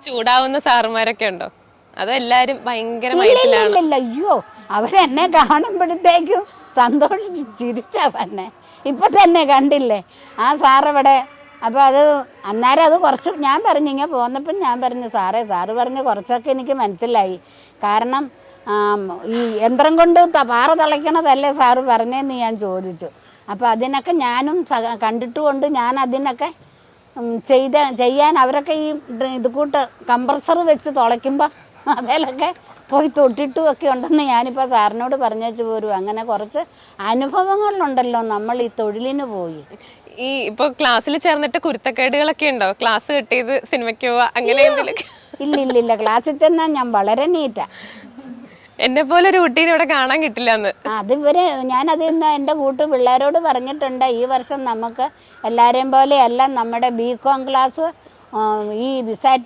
ചൂടാവുന്ന സാറുമാരൊക്കെ ഉണ്ടോ? അതെല്ലാരും ഭയങ്കര ഇല്ല അയ്യോ അവരെന്നെ കാണുമ്പോഴത്തേക്കും സന്തോഷിച്ച് ചിരിച്ചാ തന്നെ. ഇപ്പം തന്നെ കണ്ടില്ലേ ആ സാറിവിടെ. അപ്പോൾ അത് അന്നേരം അത് കുറച്ച് ഞാൻ പറഞ്ഞു, ഇങ്ങനെ പോന്നപ്പം ഞാൻ പറഞ്ഞു സാറ് പറഞ്ഞ് കുറച്ചൊക്കെ എനിക്ക് മനസ്സിലായി. കാരണം ഈ യന്ത്രം കൊണ്ട് പാറ തിളയ്ക്കണതല്ലേ സാറ് പറഞ്ഞതെന്ന് ഞാൻ ചോദിച്ചു. അപ്പോൾ അതിനൊക്കെ ഞാനും കണ്ടിട്ടുമുണ്ട്. ഞാൻ അതിനൊക്കെ ചെയ്യാൻ അവരൊക്കെ ഈ ഇത് കൂട്ട് കംപ്രസർ വെച്ച് തുളയ്ക്കുമ്പോൾ അതിലൊക്കെ പോയി തൊട്ടിട്ടുമൊക്കെ ഉണ്ടെന്ന് ഞാനിപ്പോൾ സാറിനോട് പറഞ്ഞേച്ച് പോരും. അങ്ങനെ കുറച്ച് അനുഭവങ്ങളുണ്ടല്ലോ നമ്മൾ ഈ തൊഴിലിന് പോയി. ഈ ഇപ്പൊ ക്ലാസ്സിൽ ചേർന്നിട്ട് കുരുത്തക്കേടുകളൊക്കെ ഉണ്ടോ? ക്ലാസ് കട്ട് ചെയ്ത് സിനിമയ്ക്ക് പോവാ അങ്ങനെ എന്തെങ്കിലും? ഇല്ല ക്ലാസ്സിൽ ചെന്നാൽ ഞാൻ വളരെ നീറ്റാ. എന്നെ പോലെ ഒരു കുട്ടീനെ ഇവിടെ കാണാൻ കിട്ടില്ല എന്ന്. ഞാനത് ഇന്ന് എൻ്റെ പിള്ളേരോട് പറഞ്ഞിട്ടുണ്ട്. ഈ വർഷം നമുക്ക് എല്ലാവരെയും പോലെയല്ല നമ്മുടെ ബികോം ക്ലാസ് ഈ വിസാറ്റ്